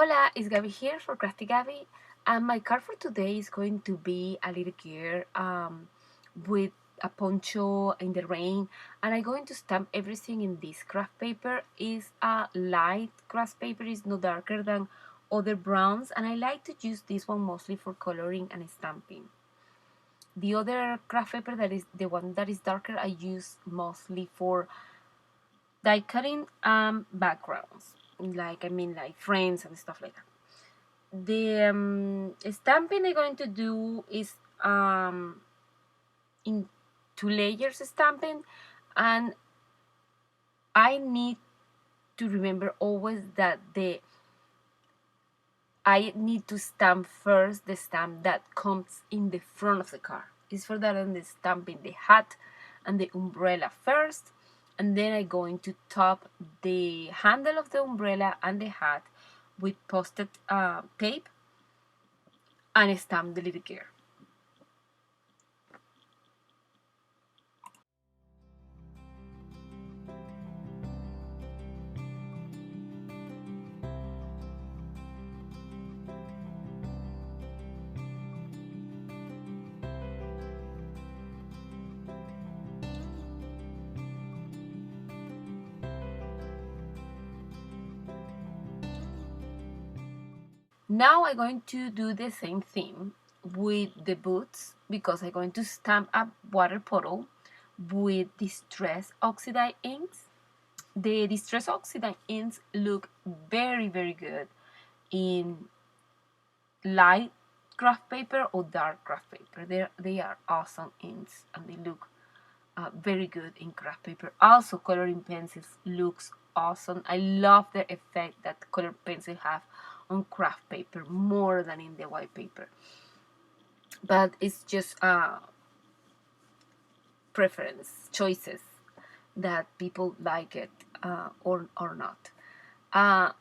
Hola, it's Gabby here for Crafty Gabby, and my card for today is going to be a little girl with a poncho in the rain, and I'm going to stamp everything in this craft paper. Is a light craft paper, is no darker than other browns, and I like to use this one mostly for coloring and stamping. The other craft paper, that is the one that is darker, I use mostly for die cutting backgrounds, like frames and stuff like that. The stamping I'm going to do is in 2 layers stamping, and I need to remember always that I need to stamp first the stamp that comes in the front of the card. It's for that I'm stamping the hat and the umbrella first, and then I'm going to top the handle of the umbrella and the hat with post-it tape and stamp the little girl. Now I'm going to do the same thing with the boots, because I'm going to stamp a water bottle with Distress Oxide inks. The Distress Oxide inks look very good in light craft paper or dark craft paper. They are awesome inks, and they look very good in craft paper. Also, coloring pencils looks awesome. I love the effect that colored pencil have on craft paper more than in the white paper, but it's just preference choices that people like it or not.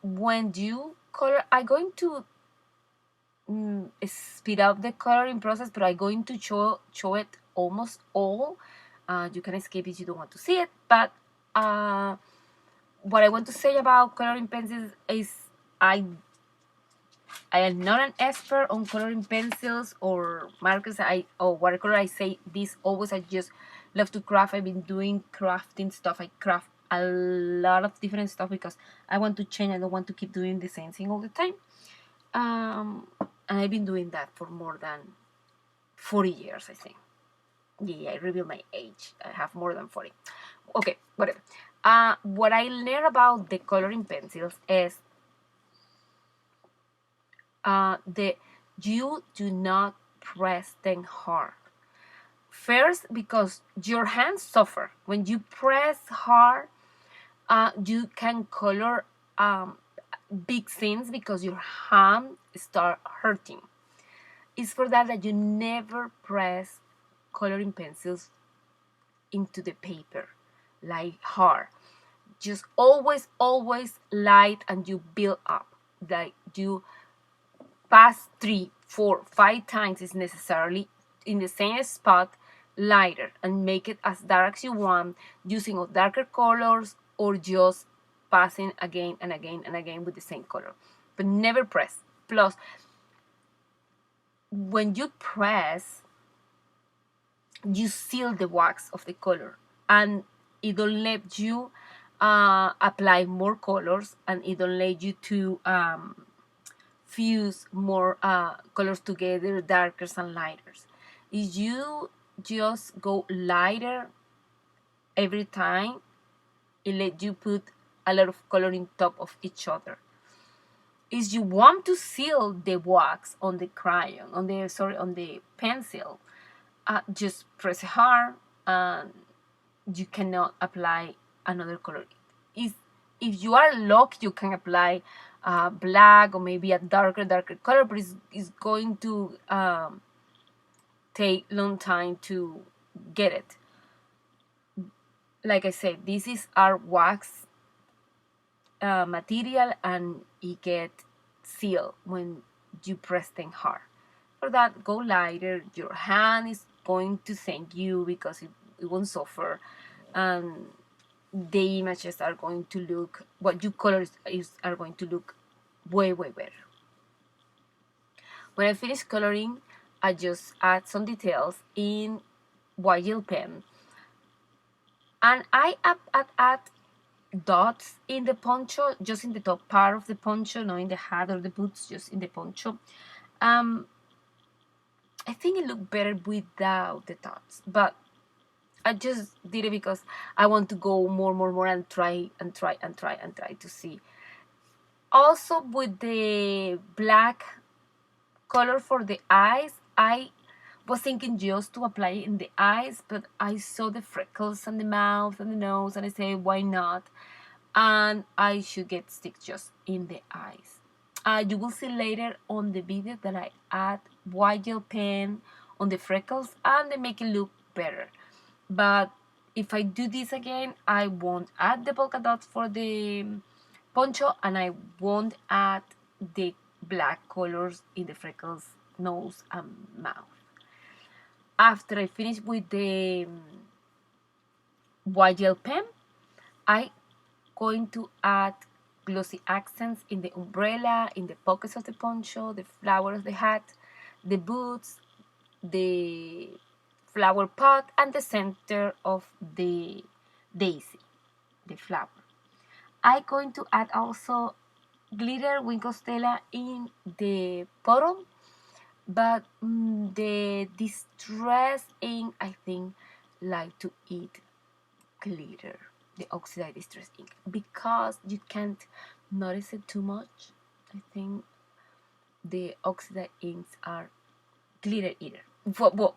When you color, I'm going to speed up the coloring process, but I'm going to show it almost all. You can skip if you don't want to see it, but what I want to say about coloring pencils is I am not an expert on coloring pencils or markers or watercolor. I say this always. I just love to craft. I've been doing crafting stuff. I craft a lot of different stuff because I want to change. I don't want to keep doing the same thing all the time. And I've been doing that for more than 40 years, I think. Yeah, I reveal my age. I have more than 40. Okay, whatever. What I learned about the coloring pencils is you do not press them hard. First, because your hands suffer. When you press hard, you can color big things because your hand start hurting. It's for that you never press coloring pencils into the paper like hard. Just always light, and you build up. Like you pass 3, 4, 5 times is necessarily in the same spot, lighter, and make it as dark as you want, using darker colors or just passing again and again with the same color, but never press. Plus, when you press, you seal the wax of the color, and it don't let you apply more colors, and it don't let you to fuse more colors together, darkers and lighters. If you just go lighter every time, it lets you put a lot of color in top of each other. If you want to seal the wax on the crayon, on the pencil, just press hard, and you cannot apply another color. If you are lucky, you can apply black or maybe a darker color, but it's going to take long time to get it. Like I said, this is our wax material, and it get sealed when you press them hard. For that, go lighter. Your hand is going to thank you because it won't suffer, the images are going to look, what you colors are going to look way better. When I finish coloring, I just add some details in white gel pen, and I add dots in the poncho, just in the top part of the poncho, not in the hat or the boots, just in the poncho. I think it looked better without the dots, but I just did it because I want to go more and try to see. Also, with the black color for the eyes, I was thinking just to apply it in the eyes, but I saw the freckles on the mouth and the nose, and I say, why not? And I should get stick just in the eyes. You will see later on the video that I add white gel pen on the freckles, and they make it look better. But if I do this again, I won't add the polka dots for the poncho, and I won't add the black colors in the freckles, nose, and mouth. After I finish with the white gel pen, I going to add glossy accents in the umbrella, in the pockets of the poncho, the flower of the hat, the boots, the flower pot, and the center of the daisy, the flower. I'm going to add also glitter wing costella in the bottom, but the distress ink, I think, like to eat glitter, the oxidized distress ink, because you can't notice it too much. I think the oxidized inks are glitter eater. Well,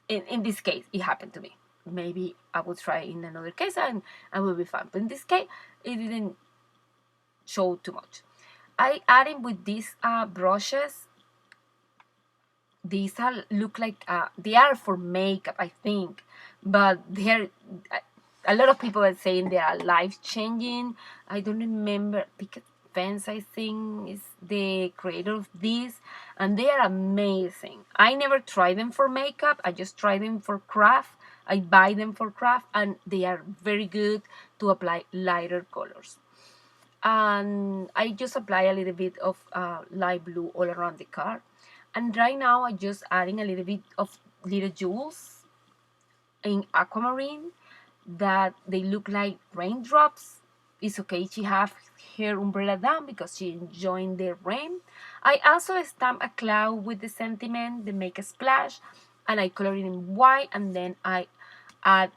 in this case, it happened to me. Maybe I will try in another case and I will be fine. But in this case, it didn't show too much. I adding with these brushes. These are look like they are for makeup, I think, but they're a lot of people are saying they are life changing. I don't remember. Picket Fence, I think, is the creator of these, and they are amazing. I never tried them for makeup. I just tried them for craft. I buy them for craft, and they are very good to apply lighter colors. And I just apply a little bit of light blue all around the car. And right now I just adding a little bit of little jewels in aquamarine that they look like raindrops. It's okay, she have her umbrella down because she enjoying the rain. I also stamp a cloud with the sentiment, they make a splash, and I color it in white, and then I add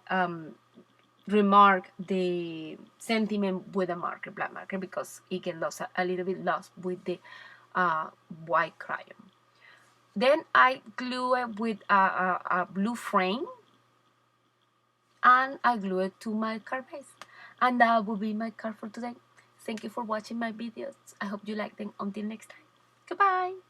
remark the sentiment with a marker, black marker, because it get lost a little bit lost with the white crayon. Then I glue it with a blue frame, and I glue it to my card base. And that will be my card for today. Thank you for watching my videos. I hope you like them. Until next time. Goodbye.